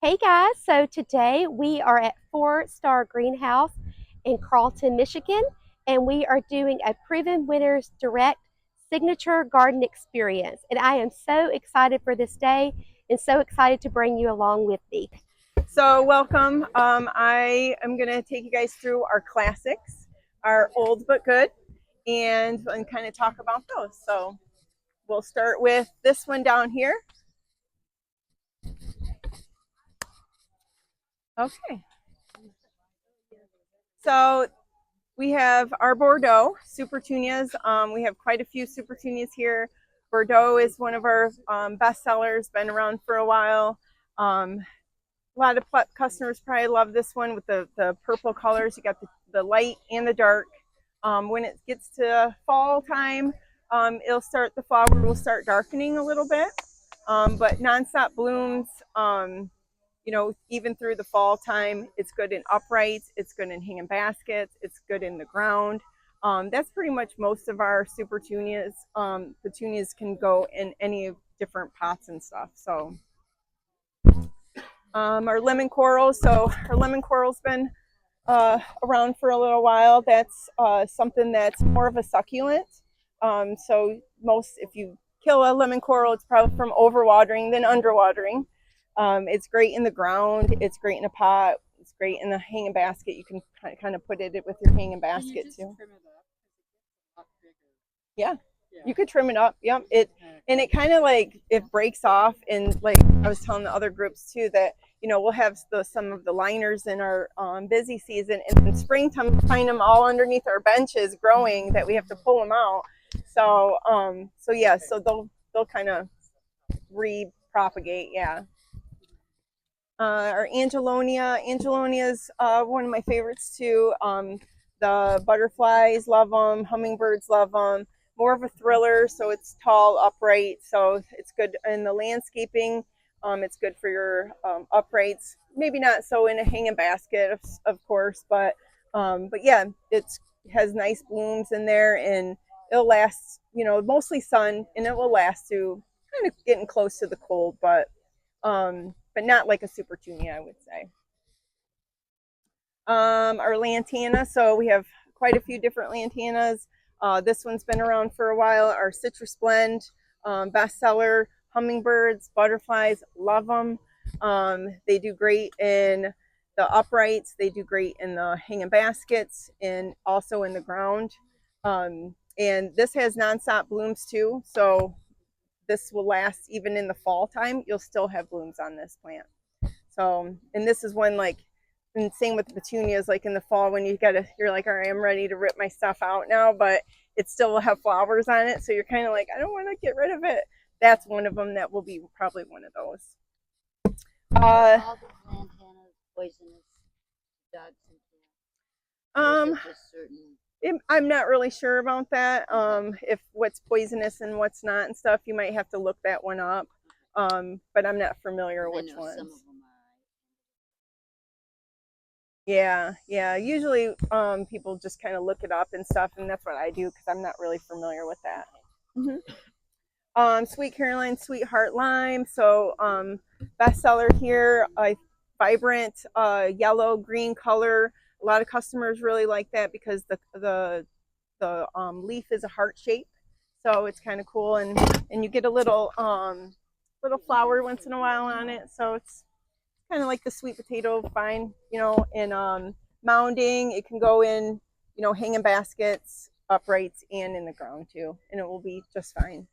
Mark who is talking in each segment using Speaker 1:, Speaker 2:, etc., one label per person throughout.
Speaker 1: Hey guys, so today we are at 4 Star Greenhouse in Carlton, Michigan, and we are doing a Proven Winners Direct Signature Garden Experience. And I am so excited for this day and so excited to bring you along with me.
Speaker 2: So welcome. I am going to take you guys through our classics, our old but good, and kind of talk about those. So we'll start with this one down here. Okay. So we have our Bordeaux Supertunias. We have quite a few Supertunias here. Bordeaux is one of our best sellers, been around for a while. A lot of customers probably love this one with the purple colors. You got the light and the dark. When it gets to fall time, the flower will start darkening a little bit. But nonstop blooms, even through the fall time. It's good in uprights, it's good in hanging baskets, it's good in the ground. That's pretty much most of our Supertunias. Petunias can go in any different pots and stuff. So our lemon coral. So our lemon coral's been around for a little while. That's something that's more of a succulent. So if you kill a lemon coral, it's probably from overwatering than underwatering. It's great in the ground. It's great in a pot. It's great in the hanging basket. You can kind of put it with your hanging basket too. Yeah. You could trim it up. Yep. It kind of like it breaks off, and like I was telling the other groups too that we'll have some of the liners in our busy season, and in springtime find them all underneath our benches growing that we have to pull them out. So so they'll kind of repropagate. Yeah. Our Angelonia is one of my favorites too. The butterflies love them, hummingbirds love them. More of a thriller, so it's tall, upright, so it's good in the landscaping. It's good for your uprights. Maybe not so in a hanging basket, of course, but yeah, it has nice blooms in there, and it'll last. Mostly sun, and it will last to kind of getting close to the cold, but not like a Supertunia, I would say. Our Lantana, so we have quite a few different Lantanas. This one's been around for a while. Our Citrus Blend, bestseller. Hummingbirds, butterflies, love them. They do great in the uprights. They do great in the hanging baskets and also in the ground. And this has nonstop blooms too, so this will last even in the fall time. You'll still have blooms on this plant. So, and this is one and same with the petunias, like in the fall when you're like, all right, I'm ready to rip my stuff out now, but it still will have flowers on it. So you're kind of like, I don't want to get rid of it. That's one of them that will be probably one of those.
Speaker 3: All the Lantana's poisonous dogs and cats.
Speaker 2: I'm not really sure about that. If what's poisonous and what's not and stuff, you might have to look that one up. But I'm not familiar which ones. Some of them are. Yeah. Usually, people just kind of look it up and stuff, and that's what I do because I'm not really familiar with that. Mm-hmm. Sweet Caroline, Sweetheart Lime. So, bestseller here. Vibrant yellow green color. A lot of customers really like that because the leaf is a heart shape, so it's kind of cool, and you get a little flower once in a while on it. So it's kind of like the sweet potato vine, in mounding. It can go in, hanging baskets, uprights, and in the ground too, and it will be just fine.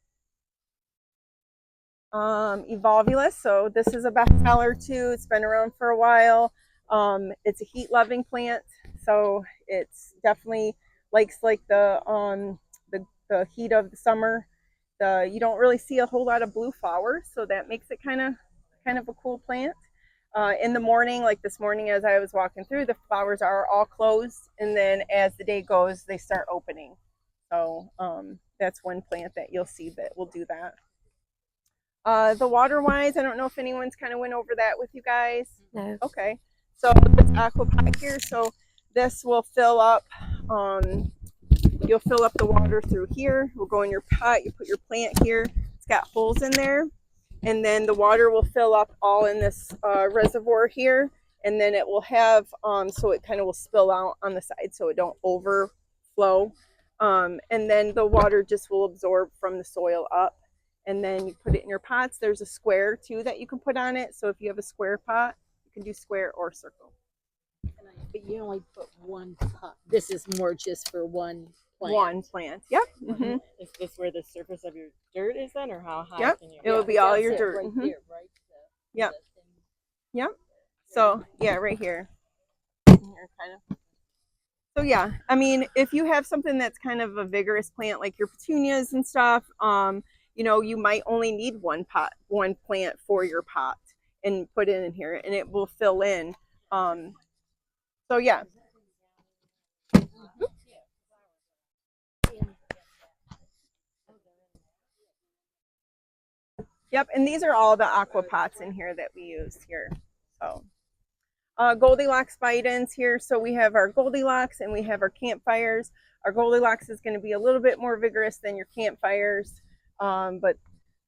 Speaker 2: Evolvulus, so this is a bestseller too. It's been around for a while. It's a heat-loving plant, so it's definitely likes the heat of the summer. You don't really see a whole lot of blue flowers, so that makes it kind of a cool plant. In the morning, like this morning as I was walking through, the flowers are all closed, and then as the day goes, they start opening. So that's one plant that you'll see that will do that. The water wise, I don't know if anyone's kind of went over that with you guys.
Speaker 1: No.
Speaker 2: Okay. So this aqua pot here, so this will fill up. You'll fill up the water through here. We'll go in your pot. You put your plant here. It's got holes in there, and then the water will fill up all in this reservoir here, and then it will have so it kind of will spill out on the side so it don't overflow, and then the water just will absorb from the soil up, and then you put it in your pots. There's a square too that you can put on it, so if you have a square pot, you can do square or circle.
Speaker 4: But you only put one pot. This is more just for one plant.
Speaker 2: One plant. Yep. Mm-hmm.
Speaker 5: Is this where the surface of your dirt is then, or how high
Speaker 2: Yep.
Speaker 5: can you?
Speaker 2: It will be all your
Speaker 4: That's it
Speaker 2: dirt.
Speaker 4: right
Speaker 2: Mm-hmm.
Speaker 4: there, right?
Speaker 2: Yep.
Speaker 4: The thing.
Speaker 2: Yep. So yeah, right here. Here, kind of. So yeah, I mean, if you have something that's kind of a vigorous plant like your petunias and stuff, you know, you might only need one plant for your pot, and put it in here, and it will fill in. So yeah. Yep, and these are all the aqua pots in here that we use here. So Goldilocks bite-ins here. So we have our Goldilocks and we have our campfires. Our Goldilocks is going to be a little bit more vigorous than your campfires, but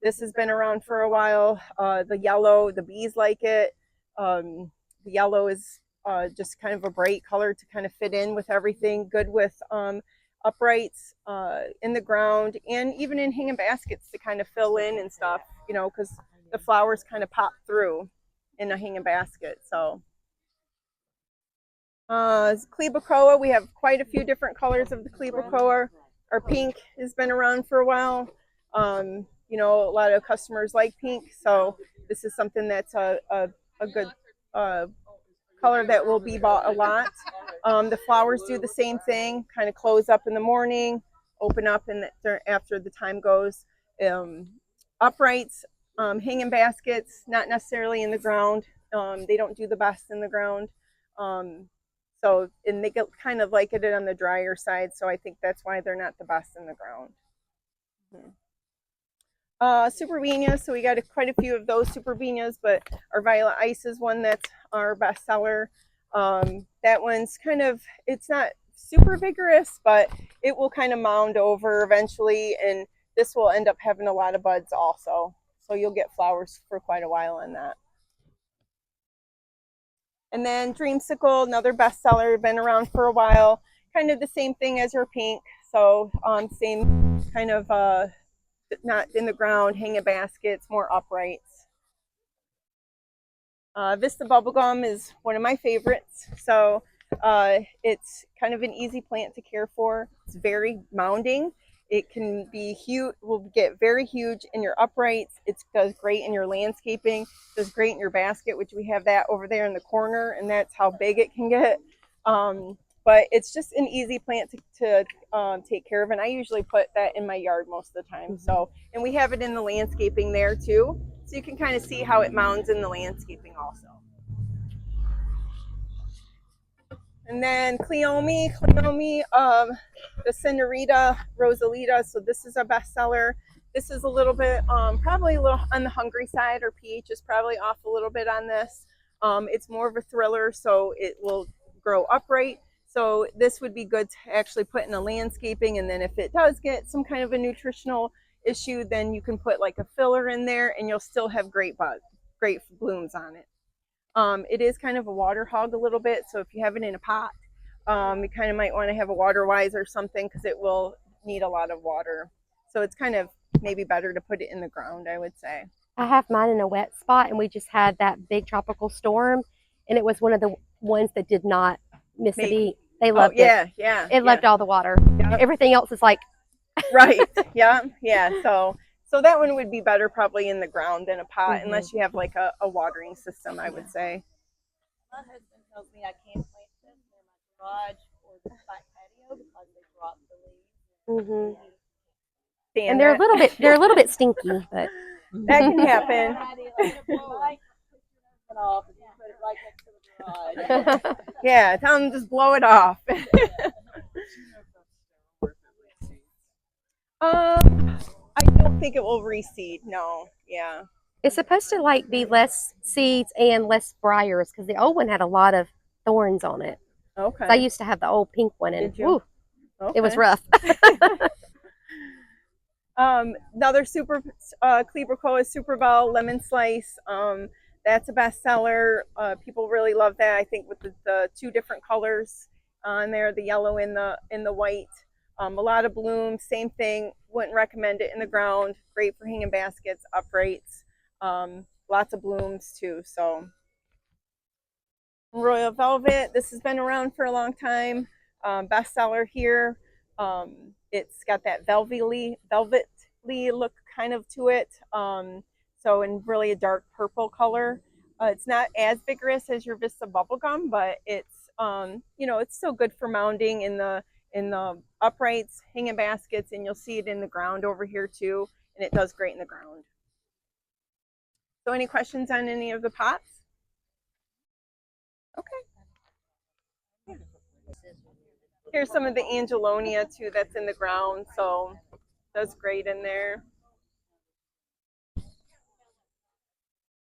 Speaker 2: this has been around for a while. The yellow, the bees like it. The yellow is just kind of a bright color to kind of fit in with everything. Good with uprights in the ground, and even in hanging baskets to kind of fill in and stuff, you know, because the flowers kind of pop through in a hanging basket. So Clea, we have quite a few different colors of the Clea. Our pink has been around for a while. You know, a lot of customers like pink, so this is something that's a good color that will be bought a lot. The flowers do the same thing, kind of close up in the morning, open up after the time goes. Uprights, hanging baskets, not necessarily in the ground. They don't do the best in the ground. So, and they get kind of like it on the drier side, so I think that's why they're not the best in the ground. Superbenias, so we got quite a few of those superbenias, but our Violet Ice is one that's our best seller. That one's kind of, it's not super vigorous, but it will kind of mound over eventually, and this will end up having a lot of buds also. So you'll get flowers for quite a while on that. And then Dreamsicle, another bestseller, been around for a while. Kind of the same thing as your pink. So same kind of not in the ground, hanging baskets, more uprights. Vista Bubblegum is one of my favorites. So it's kind of an easy plant to care for. It's very mounding. It can be huge, will get very huge in your uprights. It does great in your landscaping, does great in your basket, which we have that over there in the corner, and that's how big it can get. But it's just an easy plant to take care of, and I usually put that in my yard most of the time. So, and we have it in the landscaping there too, so you can kind of see how it mounds in the landscaping also. And then cleome, the Señorita Rosalita. So this is a bestseller. This is a little bit, probably a little on the hungry side. Our pH is probably off a little bit on this. It's more of a thriller, so it will grow upright. So this would be good to actually put in a landscaping, and then if it does get some kind of a nutritional issue, then you can put like a filler in there, and you'll still have great blooms on it. It is kind of a water hog a little bit, so if you have it in a pot, you kind of might want to have a water wise or something, because it will need a lot of water. So it's kind of maybe better to put it in the ground, I would say.
Speaker 1: I have mine in a wet spot, and we just had that big tropical storm, and it was one of the ones that did not miss a beat. They loved it.
Speaker 2: Yeah.
Speaker 1: It loved all the water.
Speaker 2: Yep.
Speaker 1: Everything else is like
Speaker 2: right. Yeah. So that one would be better probably in the ground than a pot, unless you have like a watering system, I would say.
Speaker 3: My husband tells me I can't plant this near my garage or the back patio because they drop the leaves.
Speaker 1: and they're a little bit stinky, but
Speaker 2: that can happen. Yeah, tell them to just blow it off. I don't think it will reseed. No. Yeah.
Speaker 1: it's supposed to like be less seeds and less briars, because the old one had a lot of thorns on it.
Speaker 2: Okay.
Speaker 1: I used to have the old pink one, and
Speaker 2: Did you?
Speaker 1: whew, it was
Speaker 2: Okay.
Speaker 1: rough.
Speaker 2: Another super Cleaver is Super Bell Lemon Slice. That's a bestseller. People really love that. I think with the two different colors on there, the yellow and the white. A lot of bloom, same thing. Wouldn't recommend it in the ground. Great for hanging baskets, uprights. Lots of blooms too. So Royal Velvet. This has been around for a long time. Bestseller here. It's got that velvety look kind of to it. So in really a dark purple color. It's not as vigorous as your Vista Bubblegum, but it's it's still good for mounding in the uprights, hanging baskets, and you'll see it in the ground over here too. And it does great in the ground. So any questions on any of the pots? Okay. Here's some of the Angelonia too that's in the ground, so does great in there.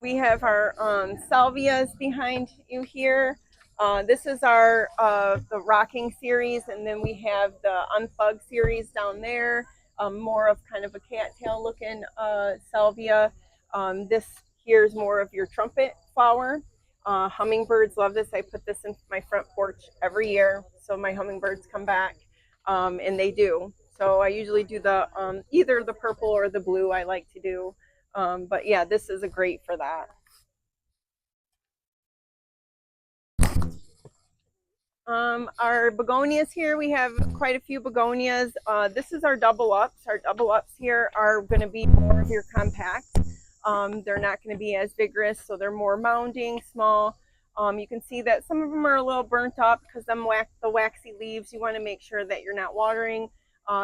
Speaker 2: We have our salvias behind you here. This is our the rocking series, and then we have the unplugged series down there. More of kind of a cattail looking salvia. This here is more of your trumpet flower. Hummingbirds love this. I put this in my front porch every year, so my hummingbirds come back, and they do. So I usually do the either the purple or the blue. I like to do. But yeah, this is a great for that. Our begonias here, we have quite a few begonias. This is our double ups. Our double ups here are going to be more of your compact. They're not going to be as vigorous, so they're more mounding, small. You can see that some of them are a little burnt up because the waxy leaves, you want to make sure that you're not watering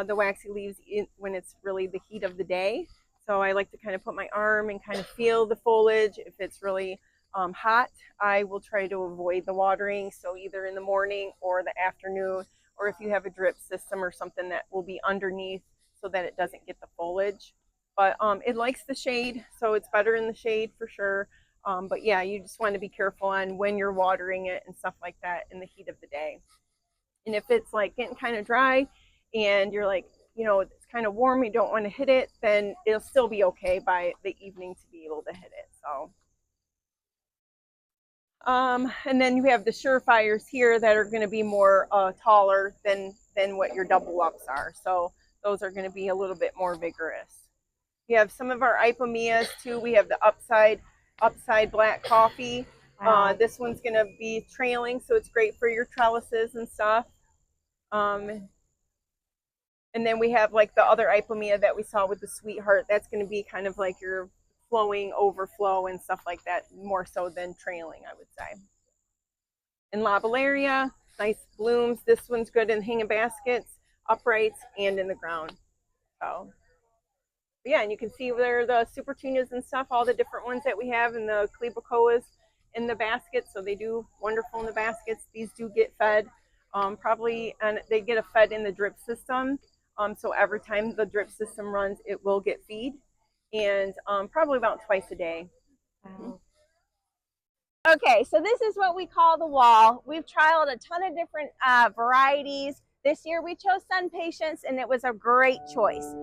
Speaker 2: the waxy leaves when it's really the heat of the day. So I like to kind of put my arm and kind of feel the foliage. If it's really hot, I will try to avoid the watering. So either in the morning or the afternoon, or if you have a drip system or something that will be underneath so that it doesn't get the foliage. But it likes the shade, so it's better in the shade for sure. But yeah, you just want to be careful on when you're watering it and stuff like that in the heat of the day. And if it's like getting kind of dry and you're like, it's kind of warm, you don't want to hit it, then it'll still be okay by the evening to be able to hit it. So and then you have the surefires here that are going to be more taller than what your double ups are. So those are going to be a little bit more vigorous. We have some of our ipomoeas too. We have the upside black coffee. Wow. This one's going to be trailing, so it's great for your trellises and stuff. And then we have like the other ipomea that we saw with the sweetheart. That's going to be kind of like your flowing overflow and stuff like that, more so than trailing, I would say. And Lobellaria, nice blooms. This one's good in hanging baskets, uprights, and in the ground. So yeah, and you can see there the Supertunias and stuff, all the different ones that we have, and the Cleaver in the baskets. So they do wonderful in the baskets. These do get fed probably, and they get a fed in the drip system. So every time the drip system runs, it will get feed, and probably about twice a day.
Speaker 1: Wow.
Speaker 6: Okay, so this is what we call the wall. We've trialed a ton of different varieties. This year we chose Sun Patience, and it was a great choice.